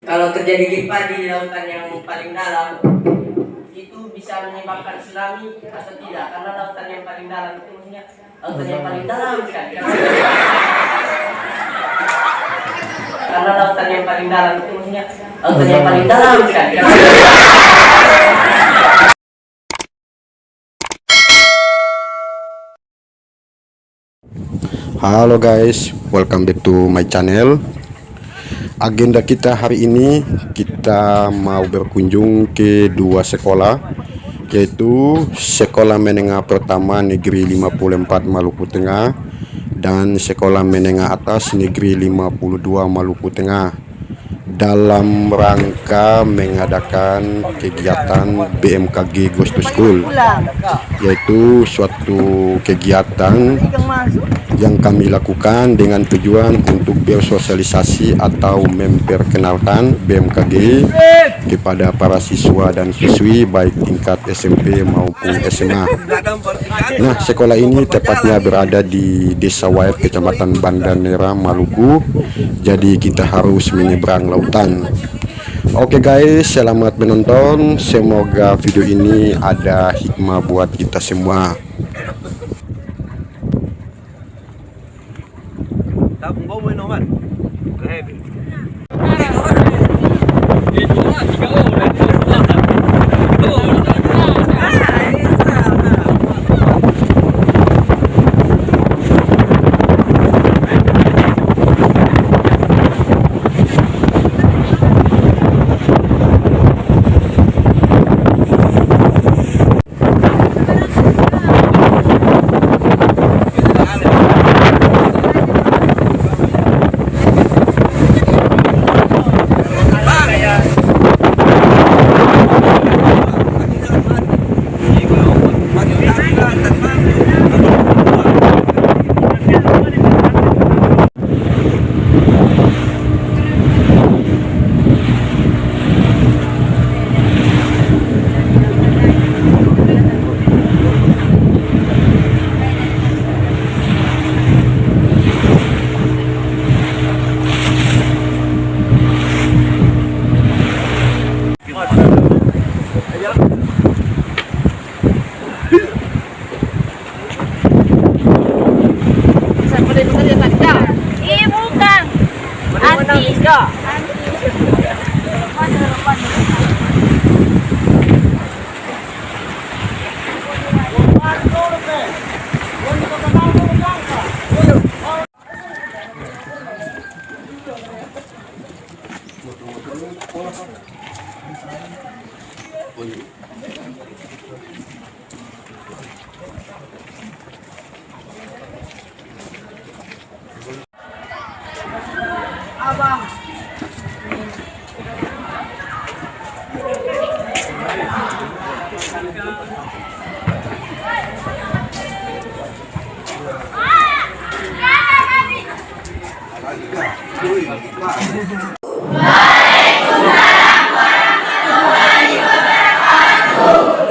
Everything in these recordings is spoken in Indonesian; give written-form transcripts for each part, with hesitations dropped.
Kalau terjadi gempa di lautan yang paling dalam, itu bisa menyebabkan tsunami atau tidak? Karena lautan yang paling dalam itu maksudnya lautan yang paling dalam sekali. Karena lautan yang paling dalam itu maksudnya lautan yang paling dalam sekali. Halo guys, welcome back to my channel. Agenda kita hari ini, kita mau berkunjung ke dua sekolah, yaitu Sekolah Menengah Pertama Negeri 54 Maluku Tengah dan Sekolah Menengah Atas Negeri 52 Maluku Tengah, dalam rangka mengadakan kegiatan BMKG Goes to School, yaitu suatu kegiatan yang kami lakukan dengan tujuan untuk bersosialisasi atau memperkenalkan BMKG kepada para siswa dan siswi baik tingkat SMP maupun SMA. Nah, sekolah ini tepatnya berada di Desa Wayat, Kecamatan Banda Neira, Maluku. Jadi kita harus menyeberang lautan. Oke guys, selamat menonton. Semoga video ini ada hikmah buat kita semua.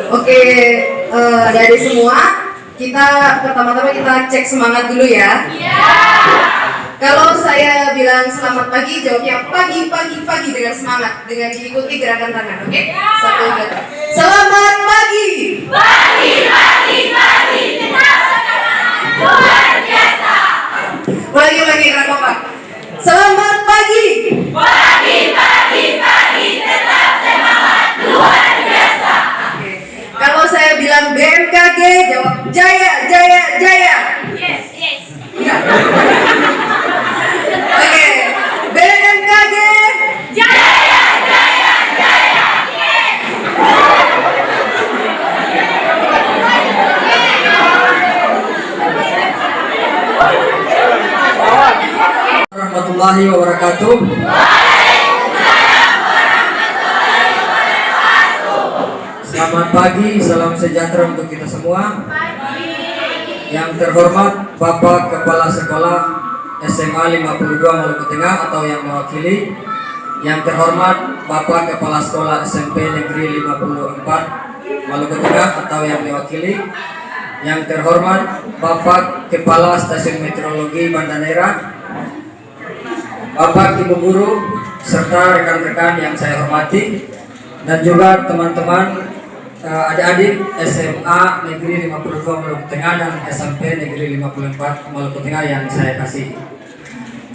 Oke, dari semua kita pertama-tama kita cek semangat dulu ya. Kalau saya bilang selamat pagi, jawabnya pagi dengan semangat, dengan diikuti gerakan tangan. Oke? Satu, dua. Selamat pagi. Pagi. Luar biasa. Lagi Rakopa. Selamat pagi. Pagi. Tetap semangat. Luar biasa. Oke. Kalau saya bilang BMKG, jawab jaya. Yes. Enggak. Oke, BMKG jaya. Yes. Warahmatullahi wabarakatuh. Selamat pagi, salam sejahtera untuk kita semua. Yang terhormat Bapak Kepala Sekolah SMA 52 Maluku Tengah atau yang mewakili. Yang terhormat Bapak Kepala Sekolah SMP Negeri 54 Maluku Tengah atau yang mewakili. Yang terhormat Bapak Kepala Stasiun Meteorologi Banda Neira, Bapak Ibu Guru, serta rekan-rekan yang saya hormati, dan juga teman-teman adik-adik SMA Negeri 52 Maluku Tengah dan SMP Negeri 54 Maluku Tengah yang saya kasih.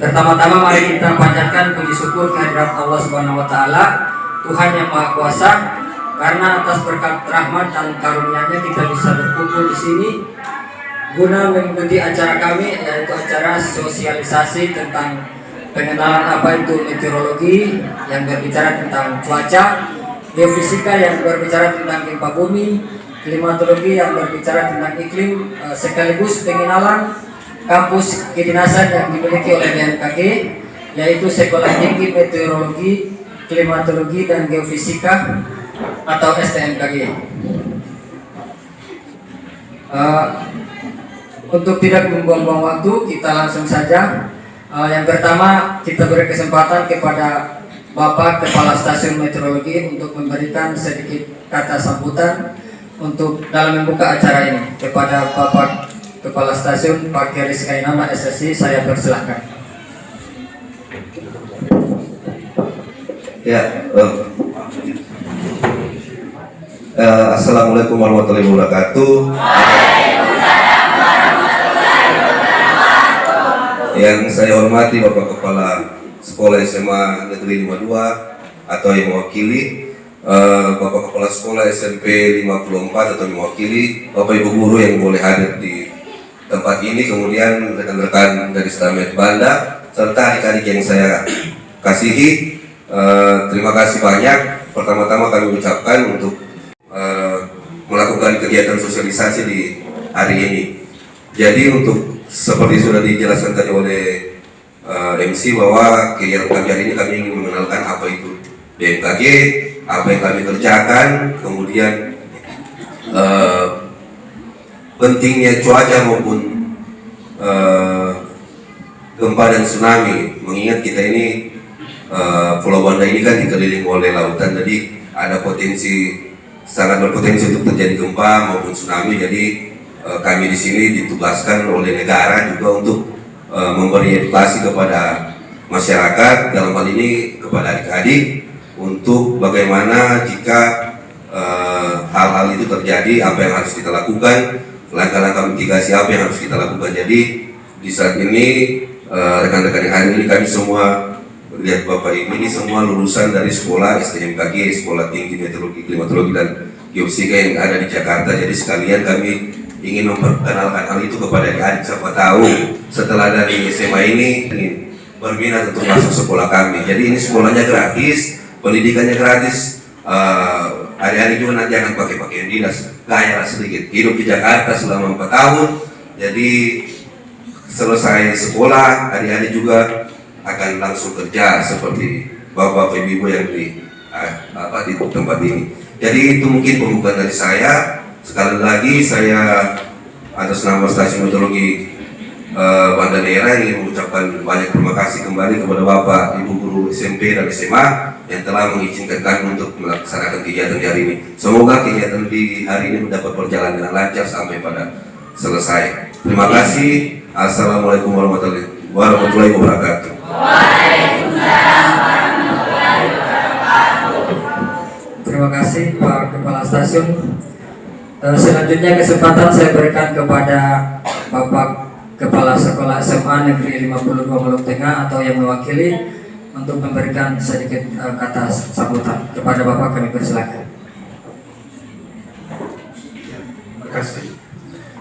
Pertama-tama mari kita panjatkan puji syukur kehadirat Allah Subhanahu wa taala, Tuhan yang Maha Kuasa, karena atas berkat rahmat dan karunia-Nya kita bisa berkumpul di sini guna mengikuti acara kami, yaitu acara sosialisasi tentang pengenalan apa itu meteorologi yang berbicara tentang cuaca, geofisika yang berbicara tentang gempa bumi, klimatologi yang berbicara tentang iklim, sekaligus pengenalan kampus kedinasan yang dimiliki oleh BMKG, yaitu Sekolah Tinggi Meteorologi, Klimatologi dan Geofisika atau STMKG. Untuk tidak membuang-buang waktu, kita langsung saja. Yang pertama, kita beri kesempatan kepada Bapak Kepala Stasiun Meteorologi untuk memberikan sedikit kata sambutan untuk dalam membuka acara ini. Kepada Bapak Kepala Stasiun Pak Keris Kainama SSI, saya persilahkan. Ya, Assalamualaikum warahmatullahi wabarakatuh. Yang saya hormati Bapak Kepala Sekolah SMA Negeri 52 atau yang mewakili, Bapak Kepala Sekolah SMP 54 atau mewakili, Bapak Ibu Guru yang boleh hadir di tempat ini, kemudian rekan-rekan dari Stamet Banda, serta adik-adik yang saya kasihi, terima kasih banyak. Pertama-tama kami ucapkan untuk melakukan kegiatan sosialisasi di hari ini. Jadi untuk seperti sudah dijelaskan tadi oleh MC bahwa kegiatan kami hari ini kami ingin mengenalkan apa itu BMKG, apa yang kami kerjakan, kemudian pentingnya cuaca maupun gempa dan tsunami. Mengingat kita ini Pulau Banda ini kan dikelilingi oleh lautan, jadi ada sangat berpotensi untuk terjadi gempa maupun tsunami. Jadi kami di sini ditugaskan oleh negara juga untuk memberi edukasi kepada masyarakat, dalam hal ini kepada adik-adik, untuk bagaimana jika hal-hal itu terjadi, apa yang harus kita lakukan, langkah-langkah mitigasi apa yang harus kita lakukan. Jadi di saat ini rekan-rekan yang hadir ini, kami semua lihat Bapak Ibu ini semua lulusan dari sekolah STMKG, Sekolah Tinggi Meteorologi, Klimatologi dan Geofisika yang ada di Jakarta. Jadi sekalian kami ingin memperkenalkan hal itu kepada adik-adik, siapa tahu setelah dari SMA ini ingin berminat untuk masuk sekolah kami. Jadi ini sekolahnya gratis, pendidikannya gratis. Adik-adik juga nanti akan pakai pakaian dinas, gaya lah sedikit, hidup di Jakarta selama 4 tahun. Jadi selesai sekolah, adik-adik juga akan langsung kerja seperti bapak ibu yang di tempat ini. Jadi itu mungkin pembukaan dari saya. Sekali lagi saya atas nama Stasiun Meteorologi Banda Neira ingin mengucapkan banyak terima kasih kembali kepada Bapak, Ibu Guru SMP dan SMA yang telah mengizinkan kami untuk melaksanakan kegiatan di hari ini. Semoga kegiatan di hari ini mendapat perjalanan dengan lancar sampai pada selesai. Terima kasih. Assalamualaikum warahmatullahi wabarakatuh. Waalaikumsalam warahmatullahi wabarakatuh. Terima kasih Pak Kepala Stasiun. Selanjutnya kesempatan saya berikan kepada Bapak Kepala Sekolah SMA Negeri 52 Maluku Tengah atau yang mewakili untuk memberikan sedikit kata sambutan. Kepada Bapak kami persilakan. Terima kasih.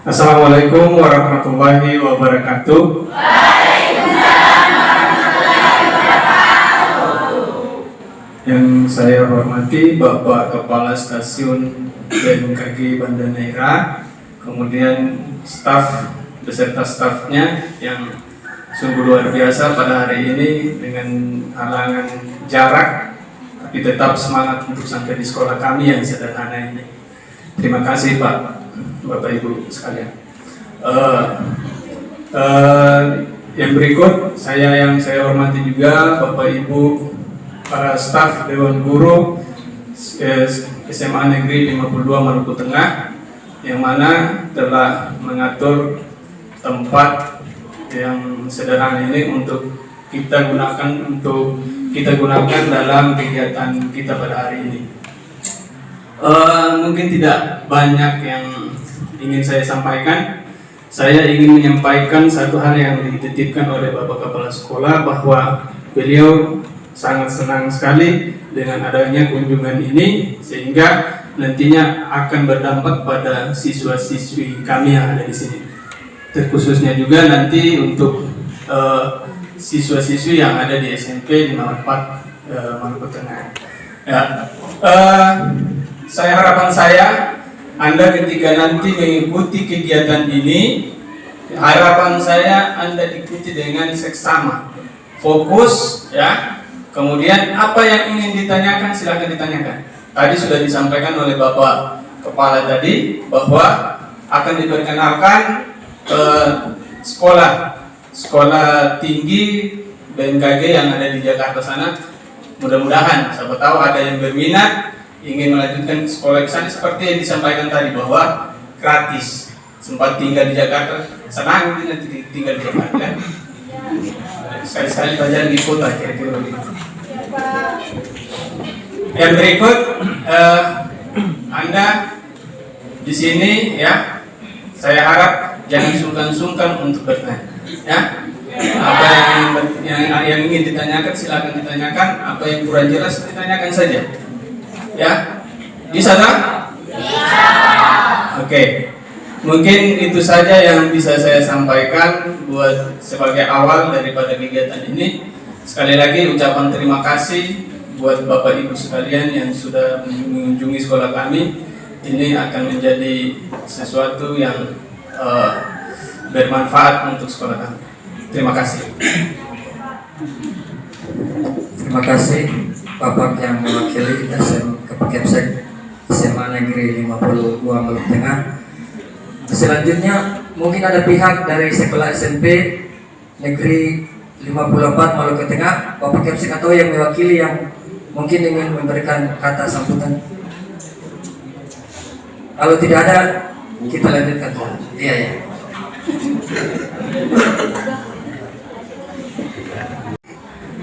Assalamualaikum warahmatullahi wabarakatuh. Waalaikumsalam warahmatullahi wabarakatuh. Yang saya hormati Bapak Kepala Stasiun BMKG Banda Neira, kemudian staf beserta stafnya yang sungguh luar biasa pada hari ini dengan halangan jarak, tapi tetap semangat untuk sampai di sekolah kami yang sederhana ini. Terima kasih Pak, Bapak Ibu sekalian. Yang berikut yang saya hormati juga Bapak Ibu para staf Dewan Guru SMA Negeri 52 Maluku Tengah, yang mana telah mengatur tempat yang sederhana ini untuk kita gunakan dalam kegiatan kita pada hari ini. Mungkin tidak banyak yang ingin saya sampaikan. Saya ingin menyampaikan satu hal yang dititipkan oleh Bapak Kepala Sekolah, bahwa beliau sangat senang sekali dengan adanya kunjungan ini, sehingga nantinya akan berdampak pada siswa-siswi kami yang ada di sini. Terkhususnya juga nanti untuk siswa-siswi yang ada di SMP 54 Maluku Tengah. Ya, harapan saya, Anda ketika nanti mengikuti kegiatan ini, harapan saya Anda ikuti dengan seksama, fokus, ya. Kemudian apa yang ingin ditanyakan silakan ditanyakan. Tadi sudah disampaikan oleh Bapak Kepala tadi bahwa akan diperkenalkan sekolah tinggi BMKG yang ada di Jakarta sana. Mudah-mudahan, siapa tahu ada yang berminat ingin melanjutkan sekolah di sana, seperti yang disampaikan tadi bahwa gratis. Sempat tinggal di Jakarta, senang nanti tinggal di Jakarta. Sekali-sekali belajar di kota, kira-kira begitu. Yang berikut, Anda di sini, ya, saya harap jangan sungkan-sungkan untuk bertanya. Ya, apa yang ingin ditanyakan silakan ditanyakan, apa yang kurang jelas ditanyakan saja. Ya, bisa tak? Bisa. Oke, mungkin itu saja yang bisa saya sampaikan buat sebagai awal daripada kegiatan ini. Sekali lagi ucapan terima kasih buat Bapak Ibu sekalian yang sudah mengunjungi sekolah kami. Ini akan menjadi sesuatu yang bermanfaat untuk sekolah kami. Terima kasih. Terima kasih Bapak yang mewakili Kepkepsek SMA Negeri 52 Maluku Tengah. Selanjutnya mungkin ada pihak dari sekolah SMP Negeri 54 Maluku Tengah, Bapak Kepsek atau yang mewakili yang mungkin ingin memberikan kata sambutan. Kalau tidak ada, kita lanjutkan. Iya ya.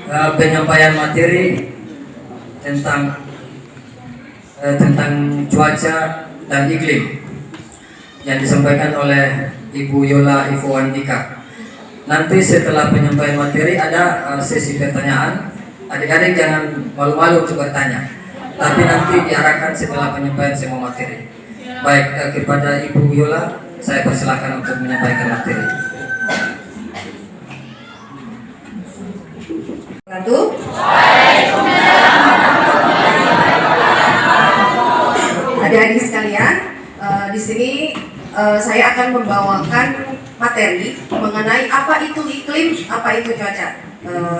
Penyampaian materi tentang cuaca dan iklim yang disampaikan oleh Ibu Yola Ifwandika. Nanti setelah penyampaian materi ada sesi pertanyaan. Adik-adik jangan malu-malu untuk bertanya, tapi nanti diarahkan setelah penyampaian semua materi. Baik, kepada Ibu Yola saya persilakan untuk menyampaikan materi. Adik-adik sekalian, di sini saya akan membawakan materi mengenai apa itu iklim, apa itu cuaca.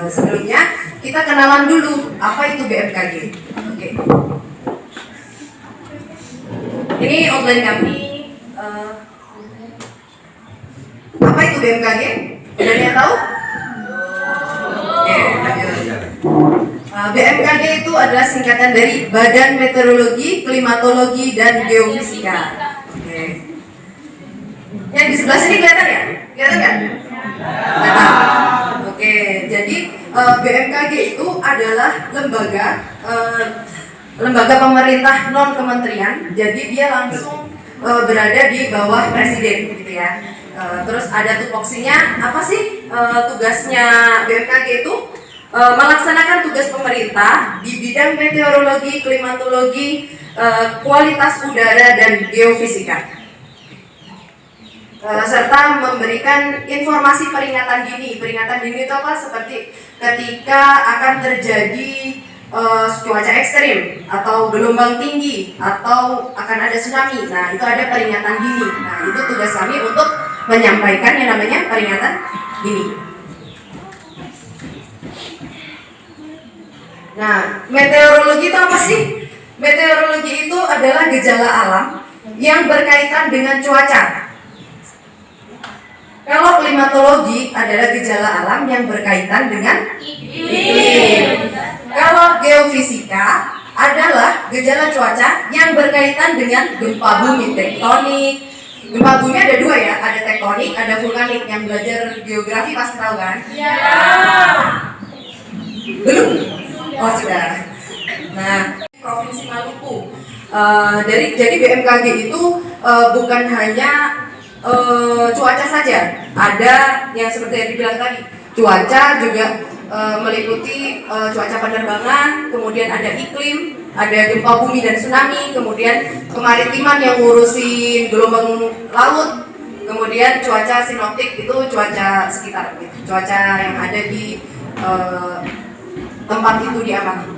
Sebelumnya kita kenalan dulu apa itu BMKG. Oke. Ini outline kami. Apa itu BMKG? Ada yang tahu? BMKG itu adalah singkatan dari Badan Meteorologi, Klimatologi, dan Geofisika. Oke. Yang di sebelah sini kelihatan ya? Kelihatan kan? Kelihatan. Oke, jadi BMKG itu adalah lembaga pemerintah non kementerian. Jadi dia langsung berada di bawah presiden, gitu ya. Terus ada tupoksinya, apa sih tugasnya BMKG itu? Melaksanakan tugas pemerintah di bidang meteorologi, klimatologi, kualitas udara, dan geofisika, serta memberikan informasi peringatan dini. Peringatan dini itu apa? Seperti ketika akan terjadi cuaca ekstrim atau gelombang tinggi atau akan ada tsunami. Nah, itu ada peringatan dini. Nah, itu tugas kami untuk menyampaikan yang namanya peringatan dini. Nah, meteorologi itu apa sih? Meteorologi itu adalah gejala alam yang berkaitan dengan cuaca. Kalau klimatologi adalah gejala alam yang berkaitan dengan iklim. Kalau geofisika adalah gejala cuaca yang berkaitan dengan gempa bumi tektonik, Gempa bumi ada dua ya, ada tektonik, ada vulkanik. Yang belajar geografi pasti tahu kan? Iya. Belum? Oh sudah. Nah, Provinsi Maluku. Jadi BMKG itu bukan hanya cuaca saja, ada yang seperti yang dibilang tadi, cuaca juga meliputi cuaca penerbangan, kemudian ada iklim, ada gempa bumi dan tsunami, kemudian kemaritiman yang ngurusin gelombang laut, kemudian cuaca sinoptik itu cuaca sekitar, cuaca yang ada di tempat itu diamati.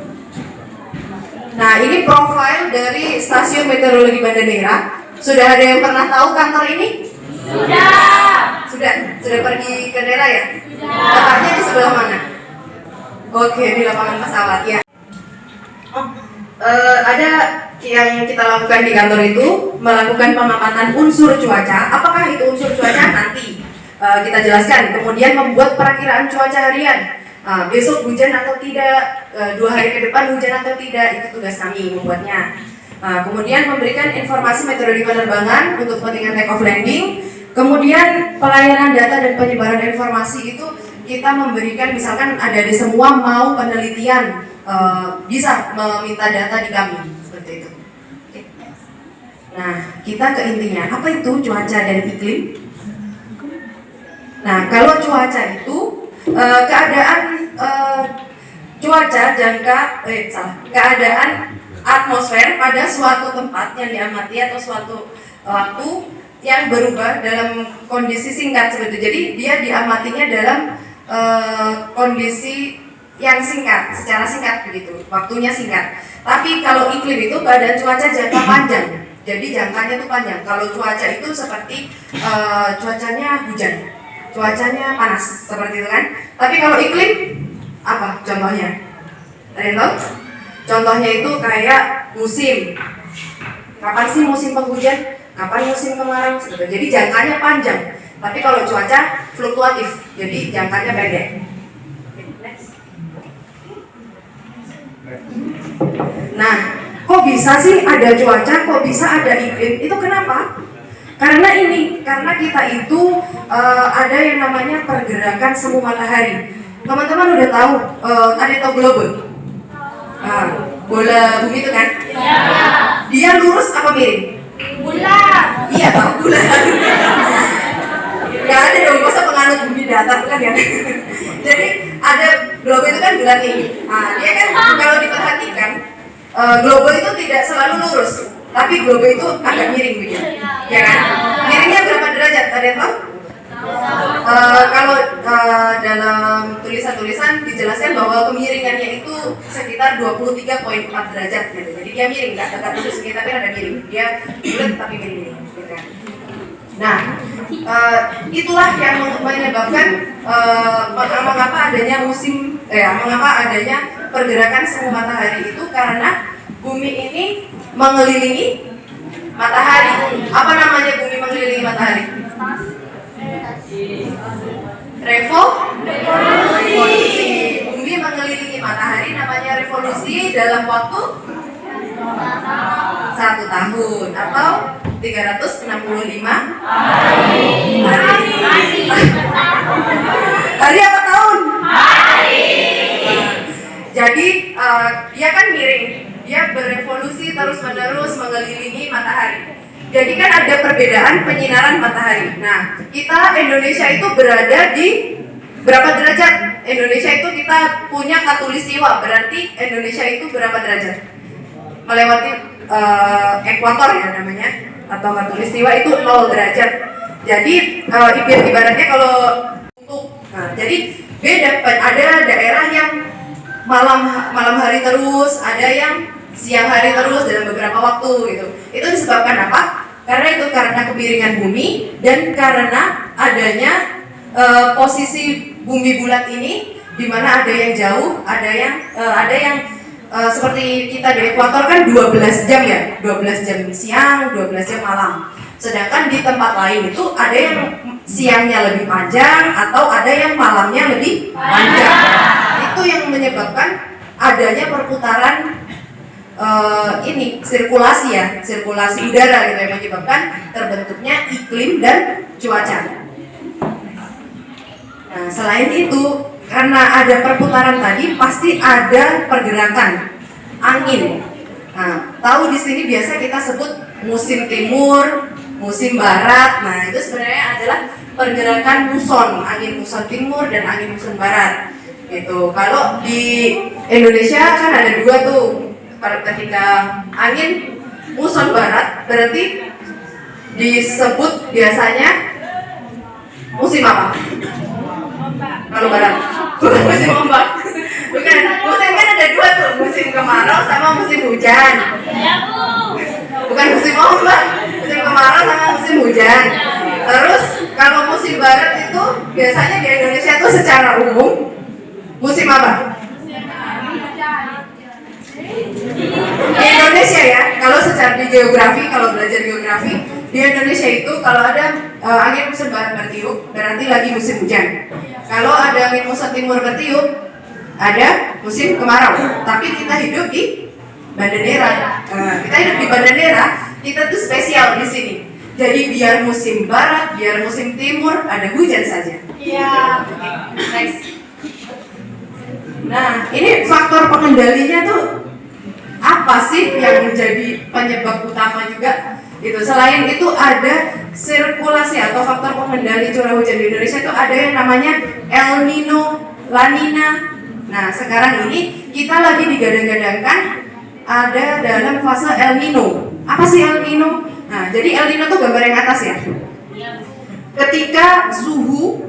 Nah, ini profil dari Stasiun Meteorologi Banda Neira. Sudah ada yang pernah tahu kantor ini? Sudah pergi ke daerah ya? Letaknya di sebelah mana? Oke, di lapangan pesawat ya. Ada yang kita lakukan di kantor itu melakukan pemamatan unsur cuaca. Apakah itu unsur cuaca? Nanti kita jelaskan. Kemudian membuat perakiraan cuaca harian. Besok hujan atau tidak, 2 hari ke depan hujan atau tidak, itu tugas kami membuatnya. Kemudian memberikan informasi meteorologi penerbangan untuk kepentingan take off landing. Kemudian pelayanan data dan penyebaran informasi itu kita memberikan, misalkan ada di semua mau penelitian, bisa meminta data di kami, seperti itu. Oke. Nah, kita ke intinya, apa itu cuaca dan iklim? Nah, kalau cuaca itu keadaan keadaan atmosfer pada suatu tempat yang diamati atau suatu waktu yang berubah dalam kondisi singkat seperti itu. Jadi dia diamatinya dalam kondisi yang singkat, secara singkat begitu, waktunya singkat. Tapi kalau iklim itu keadaan cuaca jangka panjang, jadi jangkanya itu panjang. Kalau cuaca itu seperti cuacanya hujan, cuacanya panas, seperti itu kan. Tapi kalau iklim, apa contohnya? Ada yang tahu? Contohnya itu kayak musim. Kapan sih musim penghujan? Kapan musim kemarau? Jadi jangkanya panjang. Tapi kalau cuaca fluktuatif, jadi jangkanya pendek. Nah, kok bisa sih ada cuaca, kok bisa ada iklim? Itu kenapa? Karena kita itu ada yang namanya pergerakan semu matahari. Teman-teman udah tahu, ada tahu global? Bola bumi itu kan? Iya. Dia lurus apa miring? Bulat. Iya, tahu bulat. Gak ada dong, masa penganut bumi datar kan ya? Jadi ada global itu kan bulat nih. Dia kan kalau diperhatikan, global itu tidak selalu lurus, tapi global itu agak miring begitu, ya kan? Miringnya berapa derajat? Ada yang tahu? Kalau dalam tulisan-tulisan dijelaskan bahwa kemiringannya itu sekitar 23,4 derajat gitu. Jadi dia miring, nggak tegak lurus gitu, tapi ada miring. Dia bulat tapi miring gitu kan. Nah, itulah yang menyebabkan mengapa adanya mengapa adanya pergerakan semu matahari itu karena bumi ini mengelilingi matahari. Apa namanya bumi mengelilingi matahari? Revolusi. Bumi mengelilingi matahari namanya revolusi dalam waktu 1 tahun atau 365 hari apa tahun? Jadi dia kan miring, dia berevolusi terus-menerus mengelilingi matahari. Jadi kan ada perbedaan penyinaran matahari. Nah, kita Indonesia itu berada di berapa derajat? Indonesia itu kita punya khatulistiwa, berarti Indonesia itu berapa derajat? Melewati ekuator ya namanya, atau khatulistiwa itu 0 derajat. Jadi ibaratnya kalau jadi beda, ada daerah yang malam hari terus, ada yang siang hari terus dalam beberapa waktu gitu. Itu disebabkan apa? Karena kemiringan bumi dan karena adanya posisi bumi bulat ini, di mana ada yang jauh, ada yang seperti kita di ekuator kan 12 jam ya, 12 jam siang, 12 jam malam. Sedangkan di tempat lain itu ada yang siangnya lebih panjang atau ada yang malamnya lebih panjang. Itu yang menyebabkan adanya perputaran ini sirkulasi ya, sirkulasi udara gitu yang menyebabkan terbentuknya iklim dan cuaca. Nah, selain itu, karena ada perputaran tadi, pasti ada pergerakan angin. Nah, tahu di sini biasa kita sebut musim timur, musim barat. Nah, itu sebenarnya adalah pergerakan muson, angin muson timur dan angin muson barat. Gitu. Kalau di Indonesia kan ada dua tuh. Ketika angin muson barat berarti disebut biasanya musim apa? Kalau barat, bukan musim ombak. Bukan, musim kan ada dua tuh, musim kemarau sama musim hujan. Bukan musim ombak, musim kemarau sama musim hujan. Terus kalau musim barat itu biasanya di Indonesia tuh secara umum musim apa? Di Indonesia ya, kalau secara di geografi, kalau belajar geografi di Indonesia itu kalau ada angin musim barat bertiup berarti lagi musim hujan. Kalau ada angin musim timur bertiup ada musim kemarau. Tapi kita hidup di Banda Neira. Kita hidup di Banda Neira, kita tuh spesial di sini. Jadi biar musim barat, biar musim timur ada hujan saja. Iya. Next. Nah, ini faktor pengendalinya tuh apa sih yang menjadi penyebab utama juga? Itu selain itu ada sirkulasi atau faktor pengendali curah hujan di Indonesia itu ada yang namanya El Nino, La Nina. Nah, sekarang ini kita lagi digadang-gadangkan ada dalam fase El Nino. Apa sih El Nino? Nah, jadi El Nino tuh gambar yang atas ya. Ketika suhu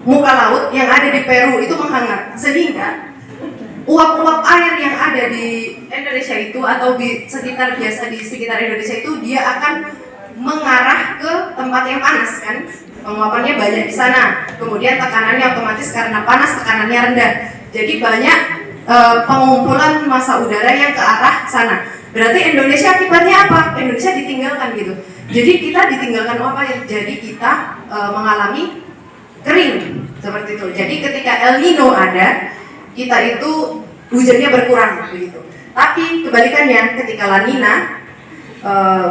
muka laut yang ada di Peru itu menghangat, sehingga uap-uap air yang ada di Indonesia itu atau di sekitar Indonesia itu dia akan mengarah ke tempat yang panas kan, penguapannya banyak di sana. Kemudian tekanannya otomatis karena panas tekanannya rendah. Jadi banyak pengumpulan massa udara yang ke arah sana. Berarti Indonesia akibatnya apa? Indonesia ditinggalkan gitu. Jadi kita ditinggalkan apa ya? Jadi kita mengalami kering seperti itu. Jadi ketika El Nino ada, kita itu hujannya berkurang begitu. Tapi kebalikannya ketika La Nina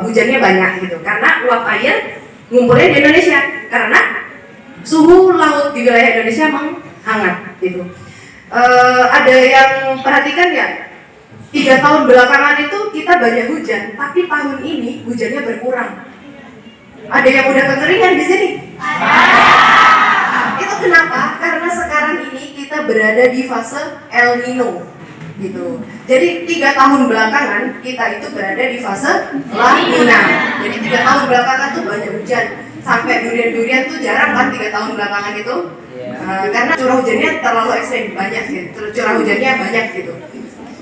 hujannya banyak gitu. Karena uap air ngumpulnya di Indonesia karena suhu laut di wilayah Indonesia menghangat gitu. Ada yang perhatikan ya? 3 tahun belakangan itu kita banyak hujan, tapi tahun ini hujannya berkurang. Ada yang udah kekeringan di sini? Itu kenapa? Karena sekarang ini kita berada di fase El Nino gitu. Jadi 3 tahun belakangan kita itu berada di fase La Nina. Jadi 3 tahun belakangan tuh banyak hujan. Sampai durian-durian tuh jarang kan 3 tahun belakangan itu. Karena curah hujannya terlalu ekstrem, banyak gitu. Curah hujannya banyak gitu.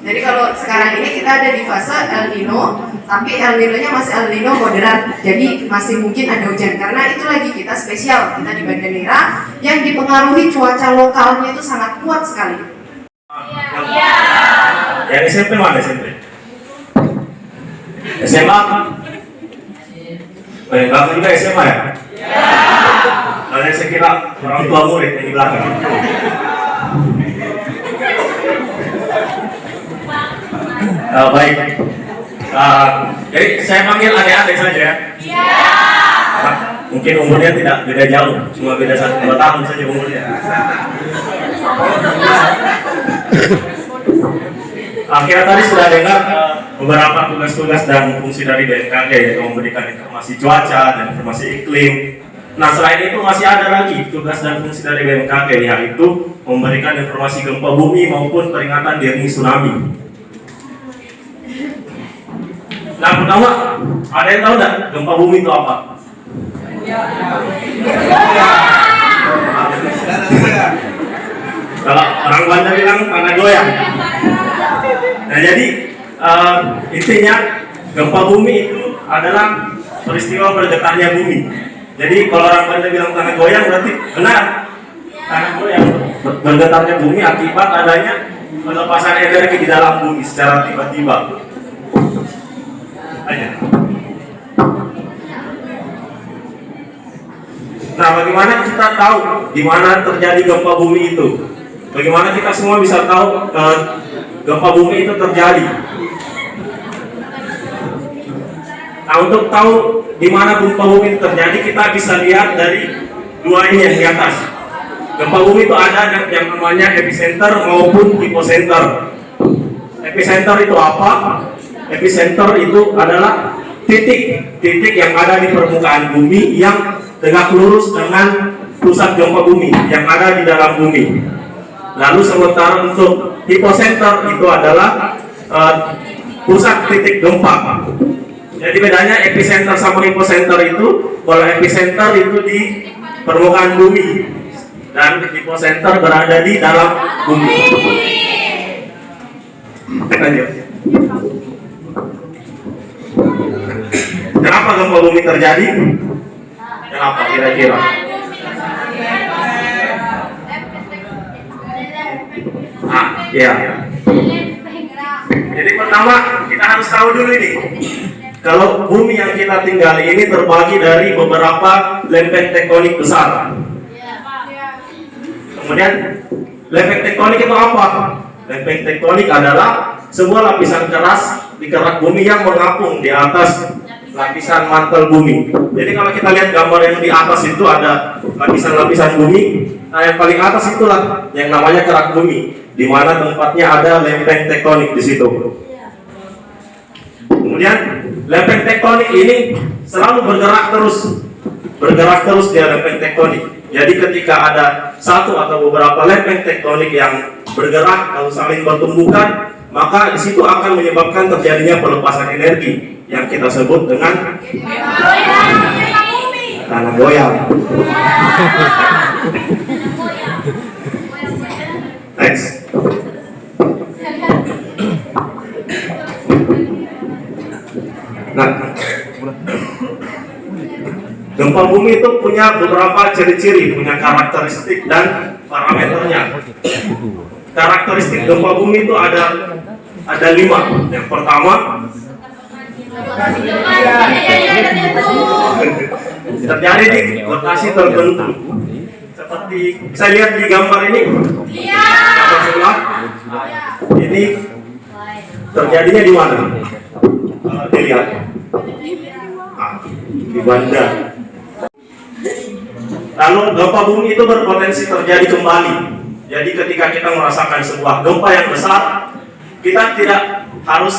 Jadi kalau sekarang ini kita ada di fase El Nino, tapi El Nino-nya masih El Nino moderat. Jadi masih mungkin ada hujan karena itu lagi kita spesial, kita di Banda Neira yang dipengaruhi cuaca lokalnya itu sangat kuat sekali. Iya. Yang SMP mana SMP? SMA? Kamu juga SMA ya? Iya. Kalian saya kira orang tua murid yang di belakang. Baik. Jadi saya panggil adik-adik saja ya. Iya. Mungkin umurnya tidak beda jauh, cuma beda 1-2 tahun saja umurnya. Akhirnya tadi sudah dengar beberapa tugas-tugas dan fungsi dari BMKG yaitu memberikan informasi cuaca dan informasi iklim. Nah, selain itu masih ada lagi tugas dan fungsi dari BMKG yaitu memberikan informasi gempa bumi maupun peringatan dini tsunami. Nah, pertama, ada yang tahu nggak gempa bumi itu apa? Kalau orang Banda bilang tanah goyang. Nah, jadi intinya gempa bumi itu adalah peristiwa bergetarnya bumi. Jadi kalau orang Banda bilang tanah goyang berarti benar, tanah goyang. Bergetarnya bumi akibat adanya pelepasan energi di dalam bumi secara tiba-tiba. Aja. Nah, bagaimana kita tahu di mana terjadi gempa bumi itu? Bagaimana kita semua bisa tahu gempa bumi itu terjadi? Nah, untuk tahu di mana gempa bumi itu terjadi, kita bisa lihat dari dua ini yang di atas. Gempa bumi itu ada yang namanya epicenter maupun hipocenter. Epicenter itu apa? Epicenter itu adalah titik yang ada di permukaan bumi yang tegak lurus dengan pusat gempa bumi yang ada di dalam bumi. Lalu sementara untuk hipocenter itu adalah pusat titik gempa. Jadi bedanya epicenter sama hipocenter itu, kalau epicenter itu di permukaan bumi dan hipocenter berada di dalam bumi. Lanjut. Kenapa gempa bumi terjadi? Kenapa kira-kira? Iya. Jadi pertama kita harus tahu dulu ini. Kalau bumi yang kita tinggali ini terbagi dari beberapa lempeng tektonik besar. Kemudian lempeng tektonik itu apa? Lempeng tektonik adalah sebuah lapisan keras di kerak bumi yang mengapung di atas lapisan mantel bumi. Jadi kalau kita lihat gambar yang di atas itu ada lapisan-lapisan bumi. Nah, yang paling atas itulah yang namanya kerak bumi, di mana tempatnya ada lempeng tektonik di situ. Kemudian lempeng tektonik ini selalu bergerak terus di lempeng tektonik. Jadi ketika ada satu atau beberapa lempeng tektonik yang bergerak lalu saling bertumbukan, maka di situ akan menyebabkan terjadinya pelepasan energi yang kita sebut dengan tanah goyang. Next. Nah, gempa bumi itu punya beberapa ciri-ciri, punya karakteristik dan parameternya. Karakteristik gempa bumi itu ada 5. Yang pertama, terjadi di lokasi tertentu. Seperti bisa lihat di gambar ini. Gambar sebelah. Ini terjadinya di mana? Dilihat. Di Banda. Lalu gempa bumi itu berpotensi terjadi kembali. Jadi ketika kita merasakan sebuah gempa yang besar, kita tidak harus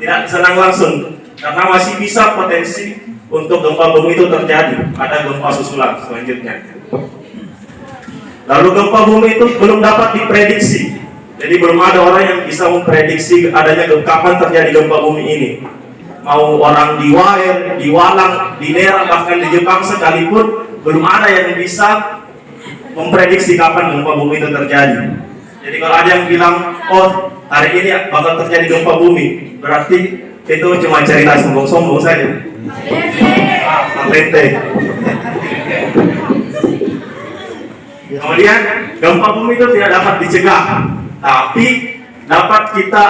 tidak senang langsung, karena masih bisa potensi untuk gempa bumi itu terjadi. Ada gempa susulan selanjutnya. Lalu gempa bumi itu belum dapat diprediksi. Jadi belum ada orang yang bisa memprediksi adanya kapan terjadi gempa bumi ini. Mau orang di Wair, di Walang, di Nera, bahkan di Jepang sekalipun, belum ada yang bisa memprediksi kapan gempa bumi itu terjadi. Jadi kalau ada yang bilang, oh hari ini bakal terjadi gempa bumi, berarti itu cuma cerita sombong-sombong saja. Lente. Kemudian gempa bumi itu tidak dapat dicegah, tapi dapat kita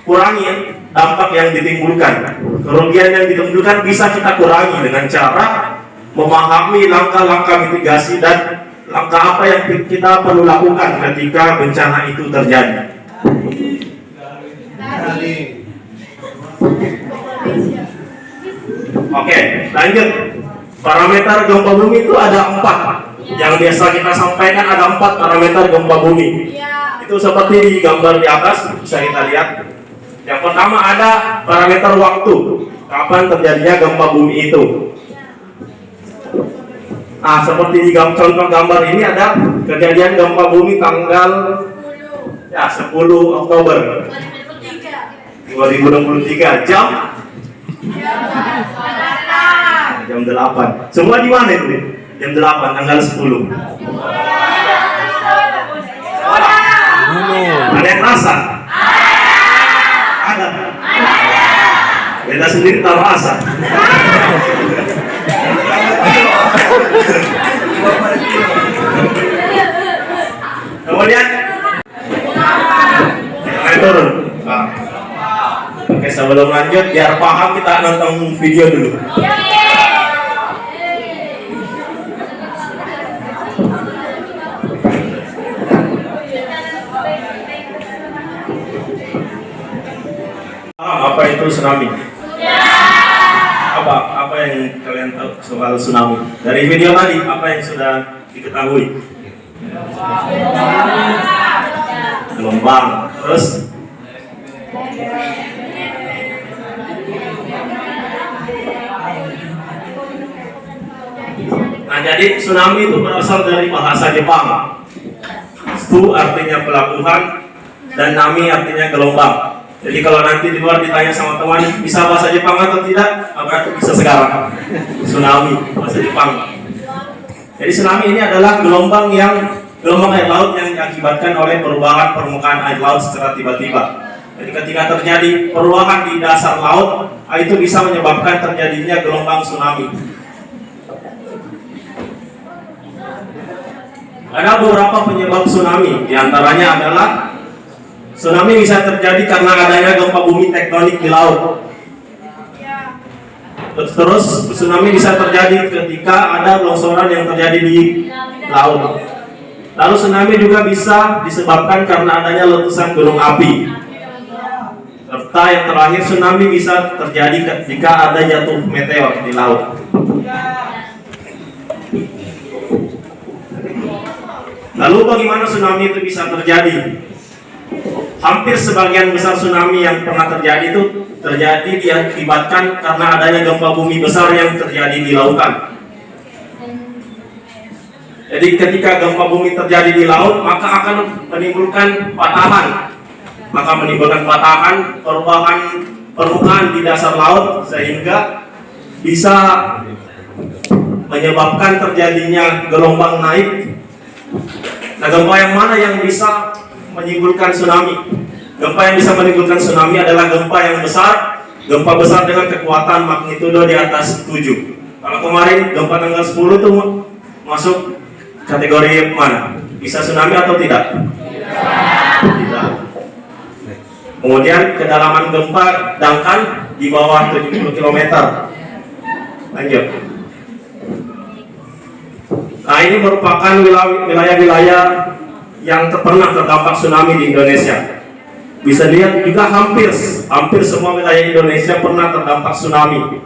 kurangi dampak yang ditimbulkan. Kerugian yang ditimbulkan bisa kita kurangi dengan cara memahami langkah-langkah mitigasi dan langkah apa yang kita perlu lakukan ketika bencana itu terjadi. Oke, lanjut. Parameter gempa bumi itu ada 4. Yang biasa kita sampaikan ada 4 parameter gempa bumi. Itu seperti di gambar di atas bisa kita lihat. Yang pertama ada parameter waktu, kapan terjadinya gempa bumi itu. Nah, seperti di contoh gambar ini ada kejadian gempa bumi tanggal 10 Oktober 2023 jam 8. Semua di mana itu? Jam 8 tanggal 10. Ada yang rasa? Ada. Beda sendiri tak rasa. Kemudian turun. Oke, sebelum lanjut biar paham kita nonton video dulu. Apa itu tsunami? apa yang kalian tahu soal tsunami? Dari video tadi, apa yang sudah diketahui? Gelombang. Terus? Nah, jadi tsunami itu berasal dari bahasa Jepang. Stu artinya pelabuhan dan nami artinya gelombang. Jadi kalau nanti di luar ditanya sama teman, bisa bahasa Jepang atau tidak? Berarti bisa sekarang. Tsunami, bahasa Jepang. Jadi tsunami ini adalah gelombang air laut yang diakibatkan oleh perubahan permukaan air laut secara tiba-tiba. Jadi ketika terjadi perubahan di dasar laut, itu bisa menyebabkan terjadinya gelombang tsunami. Ada beberapa penyebab tsunami, diantaranya adalah tsunami bisa terjadi karena adanya gempa bumi tektonik di laut. Terus tsunami bisa terjadi ketika ada longsoran yang terjadi di laut. Lalu tsunami juga bisa disebabkan karena adanya letusan gunung api. Serta yang terakhir, tsunami bisa terjadi jika ada jatuh meteor di laut. Lalu bagaimana tsunami itu bisa terjadi? Hampir sebagian besar tsunami yang pernah terjadi itu terjadi diakibatkan karena adanya gempa bumi besar yang terjadi di lautan. Jadi ketika gempa bumi terjadi di laut, maka akan menimbulkan patahan. Maka menimbulkan patahan, perubahan permukaan di dasar laut sehingga bisa menyebabkan terjadinya gelombang naik. Nah, gempa yang mana yang bisa menimbulkan tsunami? Gempa yang bisa menimbulkan tsunami adalah gempa yang besar, gempa besar dengan kekuatan magnitudo di atas 7. Kalau kemarin gempa tanggal 10 itu masuk kategori mana? Bisa tsunami atau tidak? Tidak. Kemudian kedalaman gempa dangkal di bawah 70 km. Lanjut. Nah, ini merupakan wilayah-wilayah yang pernah terdampak tsunami di Indonesia. Bisa dilihat juga hampir semua wilayah Indonesia pernah terdampak tsunami.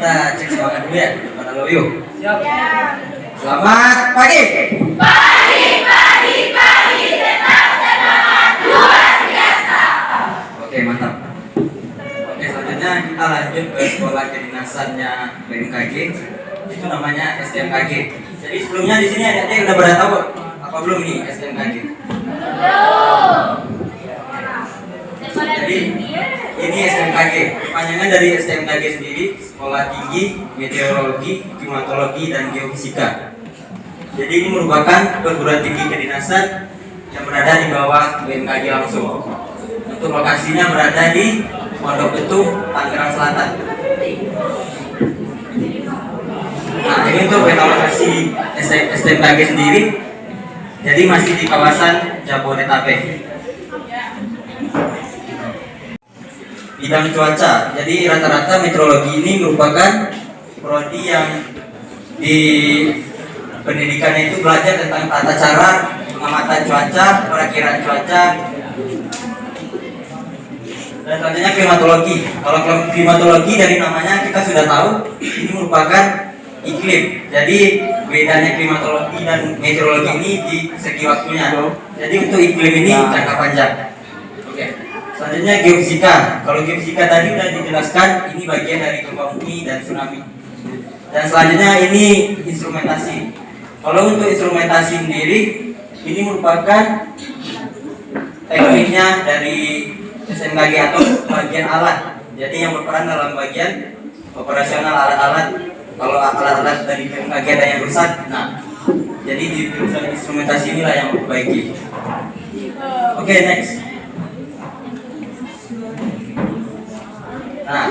Kita cek semangat dulu ya, pada lo yuk. Selamat pagi. Pagi, tetap semangat, luar biasa. Oke, mantap. Oke, selanjutnya kita lanjut ke sekolah kedinasannya BMKG. Itu namanya SDMKG. Jadi sebelumnya di sini adik-adik udah pada tahu apa belum ini SDMKG? Jadi ini SDMKG, kepanjangan dari SDMKG sendiri, Sekolah Tinggi Meteorologi, Klimatologi, dan Geofisika. Jadi ini merupakan perguruan tinggi kedinasan yang berada di bawah BMKG langsung. Untuk lokasinya berada di Pondok Betung, Tangerang Selatan. Nah, ini untuk lokasi SDMKG sendiri, jadi masih di kawasan Jabodetabek. Bidang cuaca, jadi rata-rata meteorologi ini merupakan prodi yang di pendidikannya itu belajar tentang tata cara pengamatan cuaca, perakiraan cuaca, dan selanjutnya klimatologi. Kalau klimatologi dari namanya kita sudah tahu ini merupakan iklim. Jadi bedanya klimatologi dan meteorologi ini di segi waktunya. Jadi untuk iklim ini jangka panjang. Oke. Selanjutnya geofisika. Kalau geofisika tadi sudah dijelaskan, ini bagian dari gempa bumi dan tsunami. Dan selanjutnya ini instrumentasi. Kalau untuk instrumentasi sendiri, ini merupakan tekniknya dari SMKG atau bagian alat. Jadi yang berperan dalam bagian operasional alat-alat. Kalau alat-alat dari BMKG ada yang rusak, nah jadi di jurusan instrumentasi inilah yang memperbaiki. Oke, next. Nah,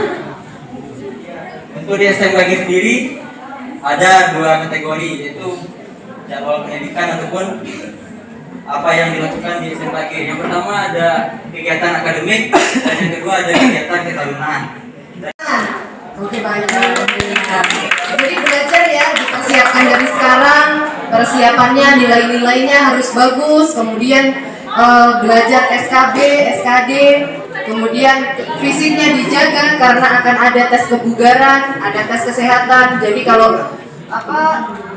untuk di SMKG sendiri ada 2 kategori, yaitu jadwal pendidikan ataupun apa yang dilakukan di SMKG. Yang pertama ada kegiatan akademik dan yang kedua ada kegiatan ketarunaan. Oke, baik. Jadi belajar ya, dipersiapkan dari sekarang, persiapannya nilai-nilainya harus bagus, kemudian belajar SKB, SKD, kemudian fisiknya dijaga karena akan ada tes kebugaran, ada tes kesehatan. Jadi kalau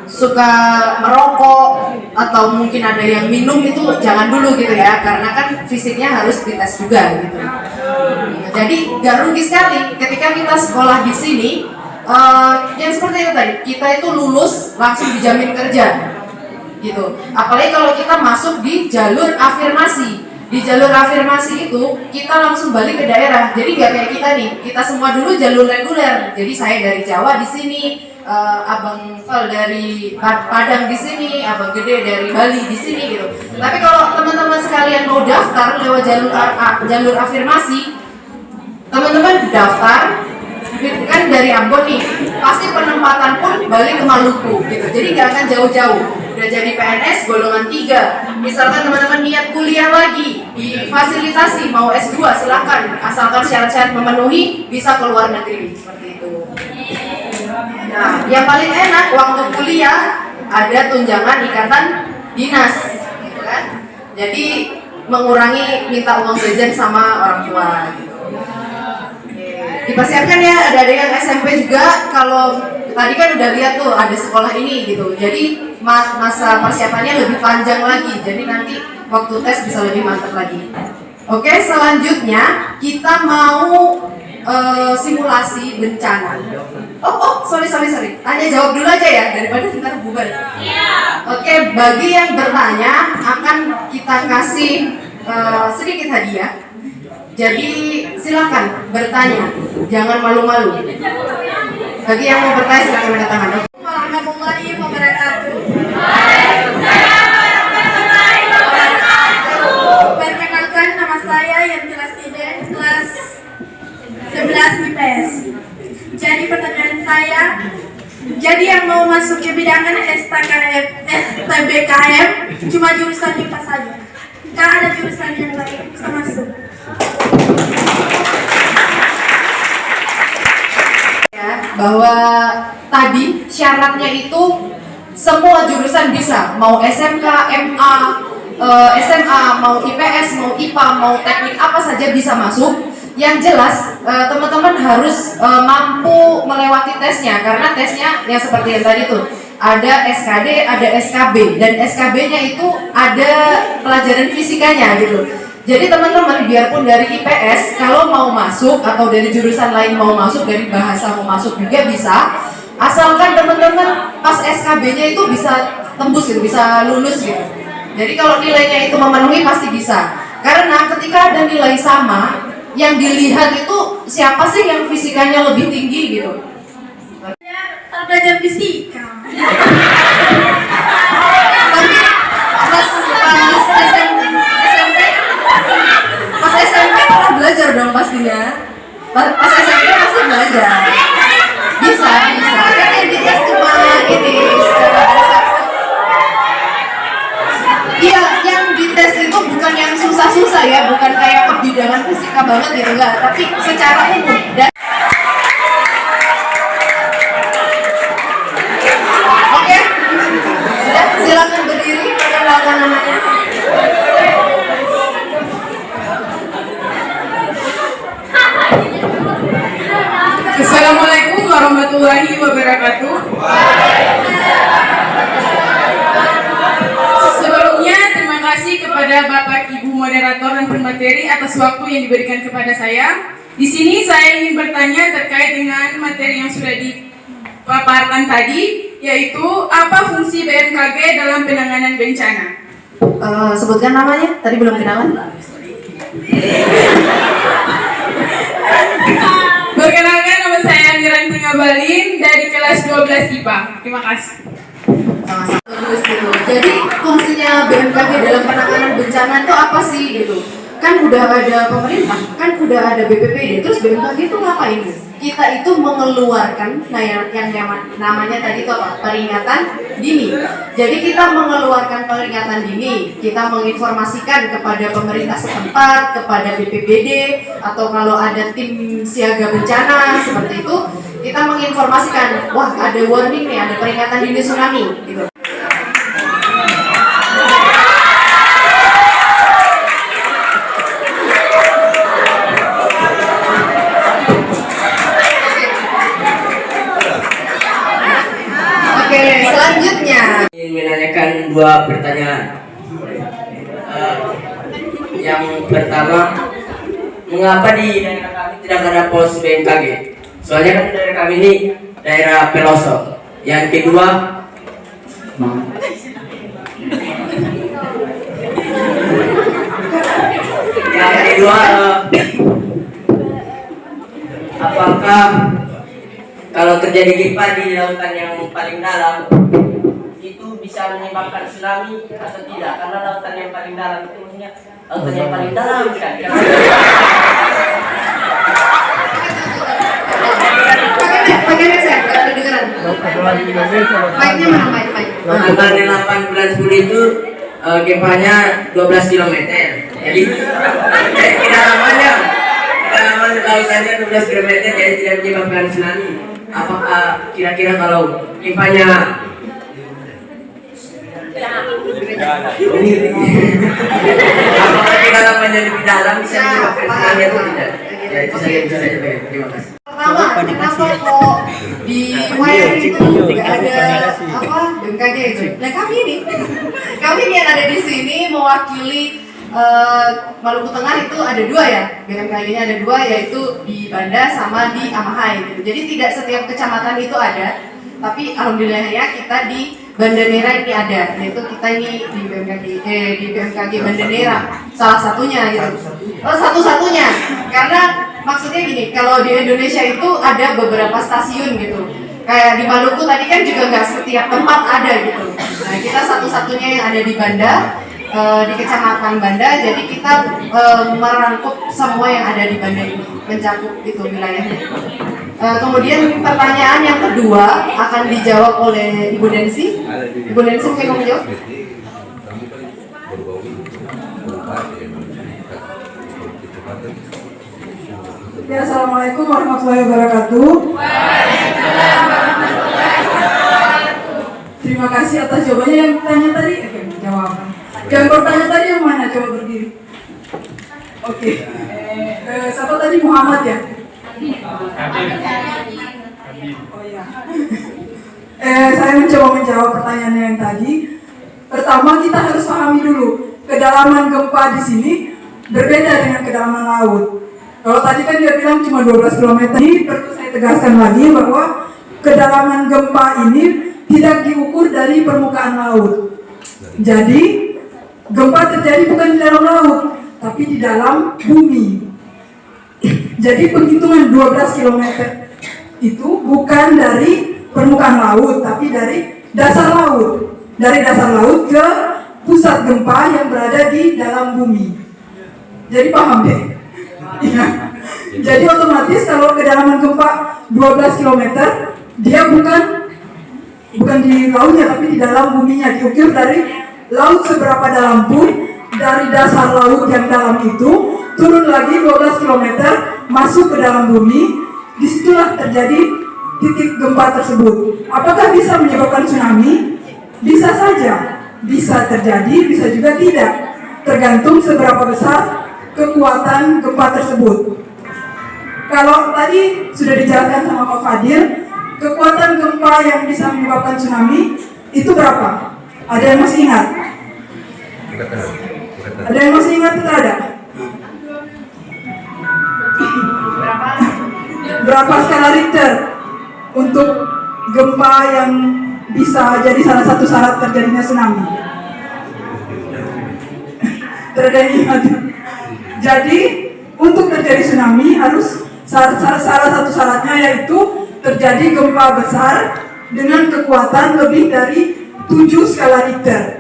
suka merokok atau mungkin ada yang minum itu jangan dulu gitu ya, karena kan fisiknya harus dites juga gitu. Jadi gak rugi sekali ketika kita sekolah di sini, yang seperti itu tadi, kita itu lulus langsung dijamin kerja gitu. Apalagi kalau kita masuk di jalur afirmasi. Di jalur afirmasi itu kita langsung balik ke daerah. Jadi gak kayak kita nih, kita semua dulu jalur reguler. Jadi saya dari Jawa di sini, Abang Fal dari Padang di sini, Abang Gede dari Bali di sini gitu. Tapi kalau teman-teman sekalian mau daftar lewat jalur afirmasi, teman-teman daftar kan dari Ambon nih, pasti penempatan pun balik ke Maluku gitu. Jadi nggak akan jauh-jauh. Udah jadi PNS golongan 3. Misalkan teman-teman niat kuliah lagi, difasilitasi mau S2 silakan, asalkan syarat-syarat memenuhi bisa ke luar negeri seperti itu. Nah, yang paling enak waktu kuliah ada tunjangan ikatan dinas, gitu kan? Jadi mengurangi minta uang jajan sama orang tua. Gitu. Dipersiapkan ya, ada yang SMP juga. Kalau tadi kan udah lihat tuh ada sekolah ini gitu. Jadi masa persiapannya lebih panjang lagi. Jadi nanti waktu tes bisa lebih mantap lagi. Oke, selanjutnya kita mau simulasi bencana. Sorry. Tanya jawab dulu aja ya daripada kita bubar. Oke, bagi yang bertanya akan kita kasih sedikit hadiah. Jadi silakan bertanya, jangan malu-malu. Bagi yang mau bertanya silakan angkat tangan. Warahmatullahi wabarakatuh. Perkenalkan, nama saya Yantilas Iden, kelas 11 IPS. Jadi pertanyaan saya, jadi yang mau masuk ke bidangan STBKM cuma jurusan IPA saja. Nggak ada jurusan yang lain bisa masuk. Bahwa tadi syaratnya itu semua jurusan bisa, mau SMK, MA, SMA, mau IPS, mau IPA, mau teknik apa saja bisa masuk. Yang jelas teman-teman harus mampu melewati tesnya, karena tesnya yang seperti yang tadi tuh ada SKD, ada SKB, dan SKB-nya itu ada pelajaran fisikanya gitu. Jadi teman-teman biarpun dari IPS kalau mau masuk atau dari jurusan lain mau masuk, dari bahasa mau masuk juga bisa, asalkan teman-teman pas SKB-nya itu bisa tembus gitu, bisa lulus gitu. Jadi kalau nilainya itu memenuhi pasti bisa. Karena ketika ada nilai sama, yang dilihat itu siapa sih yang fisikanya lebih tinggi gitu. Saya belajar fisika. Tapi pas SMP pernah belajar dong pastinya. Pas SMP pasti belajar. Bisa. Kan yang dites cuma ini. Iya, yang dites itu bukan yang susah-susah ya, bukan kayak kebidanan fisika banget gitu enggak, tapi secara umum. Oke, sudah silakan berdiri, perkenalkan namanya. Assalamualaikum warahmatullahi wabarakatuh. materi atas waktu yang diberikan kepada saya. Di sini saya ingin bertanya terkait dengan materi yang sudah dipaparkan tadi, yaitu apa fungsi BMKG dalam penanganan bencana. Sebutkan namanya, tadi belum kenalan. Perkenalkan, nama saya Niranti Ngabalin dari kelas 12 IPA. Terima kasih. Bagus gitu. Jadi fungsinya BMKG dalam penanganan bencana itu apa sih gitu? Kan udah ada pemerintah, kan udah ada BPBD, terus BMKG itu ngapain? Kita itu mengeluarkan, nah yang namanya tadi itu apa? Peringatan dini. Jadi kita mengeluarkan peringatan dini, kita menginformasikan kepada pemerintah setempat, kepada BPBD, atau kalau ada tim siaga bencana seperti itu, kita menginformasikan, wah ada warning nih, ada peringatan dini tsunami gitu. Oke, selanjutnya Ingin menanyakan dua pertanyaan. Yang pertama, mengapa di daerah kami tidak ada pos BMKG? Soalnya kan daerah kami ini daerah pelosok. Yang kedua, apakah kalau terjadi gempa di lautan yang paling dalam itu bisa menyebabkan tsunami atau tidak? Karena lautan yang paling dalam itu maksudnya lautan yang paling dalam kan? pakai mic saya, nggak kedengeran. Mic-nya mana mic? Tanggal 8 bulan 10 itu gempanya 12 km. Jadi kedalamannya lautannya 12 km, jadi tidak menyebabkan tsunami. Apakah kira-kira kalau gempanya apakah kedalamannya lebih dalam bisa menyebabkan tsunami atau tidak? Ya itu saja bisa saja. Terima kasih. Pertama, kenapa kok di wayang itu nggak ada apa BMKG itu? Nah kami ini yang ada di sini mewakili Maluku Tengah itu ada dua ya, BMKG-nya ada dua, yaitu di Banda sama di Amahai gitu. Jadi tidak setiap kecamatan itu ada, tapi alhamdulillah ya kita di Banda Neira ini ada, yaitu kita ini di BMKG Banda Neira salah satunya gitu. Satu-satunya, karena maksudnya gini, kalau di Indonesia itu ada beberapa stasiun gitu. Kayak di Maluku tadi kan juga nggak setiap tempat ada gitu. Nah kita satu-satunya yang ada di Banda, di Kecamatan Banda, jadi kita merangkup semua yang ada di Banda ini, mencakup itu wilayahnya. Kemudian pertanyaan yang kedua akan dijawab oleh Ibu Nancy. Ibu Nancy mungkin mau menjawab? Ya, assalamualaikum warahmatullahi wabarakatuh. Terima kasih atas jawabannya. Yang tanya tadi, jawaban. Yang bertanya tadi yang mana? Coba berdiri. Oke. Siapa tadi? Muhammad ya? Oh ya. Saya mencoba menjawab pertanyaannya yang tadi. Pertama, kita harus pahami dulu kedalaman gempa di sini berbeda dengan kedalaman laut. Kalau tadi kan dia bilang cuma 12 km, ini perlu saya tegaskan lagi bahwa kedalaman gempa ini tidak diukur dari permukaan laut. Jadi gempa terjadi bukan di dalam laut, tapi di dalam bumi. Jadi penghitungan 12 km itu bukan dari permukaan laut, tapi dari dasar laut. Dari dasar laut ke pusat gempa yang berada di dalam bumi. Jadi paham deh? Ya. Jadi otomatis kalau kedalaman gempa 12 km, dia bukan di lautnya, tapi di dalam buminya. Diukur dari laut seberapa dalam pun, dari dasar laut yang dalam itu turun lagi 12 km masuk ke dalam bumi. Disitulah terjadi titik gempa tersebut. Apakah bisa menyebabkan tsunami? Bisa saja, bisa terjadi, bisa juga tidak, tergantung seberapa besar kekuatan gempa tersebut. Kalau tadi sudah dijelaskan sama Pak Fadil, kekuatan gempa yang bisa menyebabkan tsunami itu berapa? Ada yang masih ingat? Ada yang masih ingat? Tidak ada? berapa skala Richter untuk gempa yang bisa jadi salah satu syarat terjadinya tsunami? Jadi untuk terjadi tsunami harus salah satu syaratnya yaitu terjadi gempa besar dengan kekuatan lebih dari 7 skala Richter.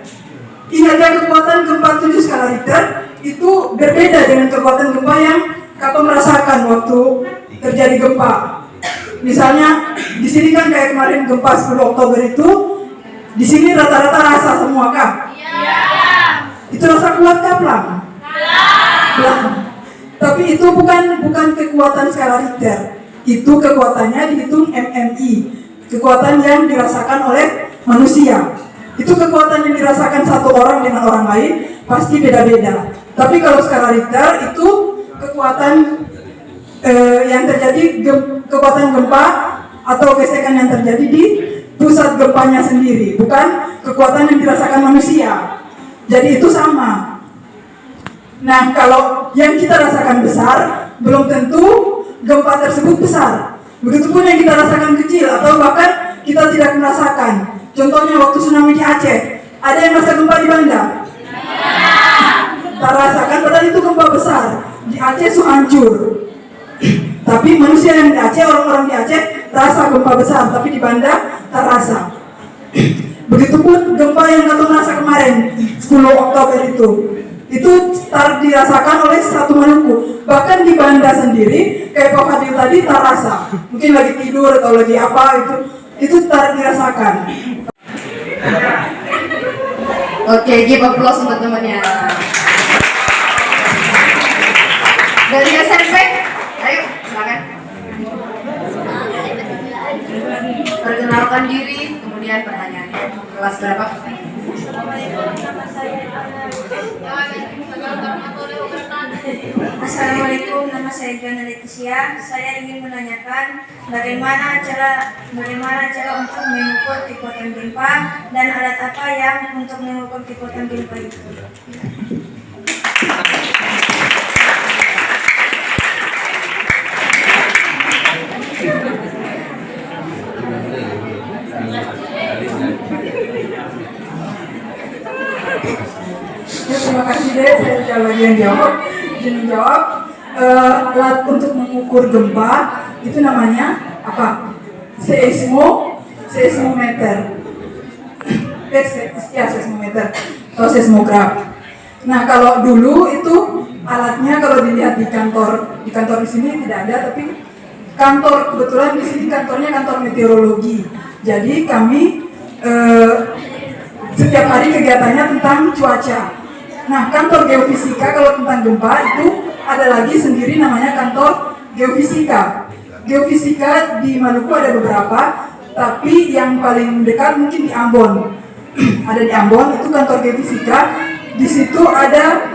Ingat ya, kekuatan gempa 7 skala Richter itu berbeda dengan kekuatan gempa yang Kakak merasakan waktu terjadi gempa. Misalnya di sini kan kayak kemarin gempa 10 Oktober itu, di sini rata-rata rasa semua kah? Iya. Itu rasa kuat kah pelan? Pelan. Tapi itu bukan kekuatan skala Richter. Itu kekuatannya dihitung MMI. Kekuatan yang dirasakan oleh manusia. Itu kekuatan yang dirasakan satu orang dengan orang lain pasti beda-beda. Tapi kalau skala Richter itu kekuatan yang terjadi kekuatan gempa atau gesekan yang terjadi di pusat gempanya sendiri, bukan kekuatan yang dirasakan manusia. Jadi itu sama. Nah, kalau yang kita rasakan besar, belum tentu gempa tersebut besar. Begitupun yang kita rasakan kecil atau bahkan kita tidak merasakan. Contohnya waktu tsunami di Aceh, ada yang merasa gempa di Banda? Tak rasakan, padahal itu gempa besar. Di Aceh itu hancur. Tapi manusia yang di Aceh, orang-orang di Aceh rasa gempa besar, tapi di Banda tak rasa. Begitupun gempa yang kita rasa kemarin 10 Oktober itu dirasakan oleh satu Maluku. Bahkan di Banda sendiri, kayak Pak Fadil tadi tak rasa. Mungkin lagi tidur atau lagi apa itu tak dirasakan. Oke, give applause untuk temannya. Dari SMP, ayo silakan. Perkenalkan diri, kemudian pertanyaannya. Kelas berapa? Assalamualaikum, nama saya Gana Leticia. Saya ingin menanyakan bagaimana cara untuk mengukur kekuatan gempa dan alat apa yang untuk mengukur kekuatan gempa itu. Ya, terima kasih deh, saya tidak lagi yang jawab. Izin menjawab. Alat untuk mengukur gempa itu namanya apa? Seismometer. Ya, seismometer atau seismograf. Nah, kalau dulu itu alatnya kalau dilihat di kantor di sini tidak ada, tapi kantor kebetulan di sini kantornya kantor meteorologi. Jadi kami setiap hari kegiatannya tentang cuaca. Nah, kantor geofisika kalau tentang gempa itu ada lagi sendiri namanya kantor geofisika. Geofisika di Maluku ada beberapa, tapi yang paling dekat mungkin di Ambon. Ada di Ambon, itu kantor geofisika. Di situ ada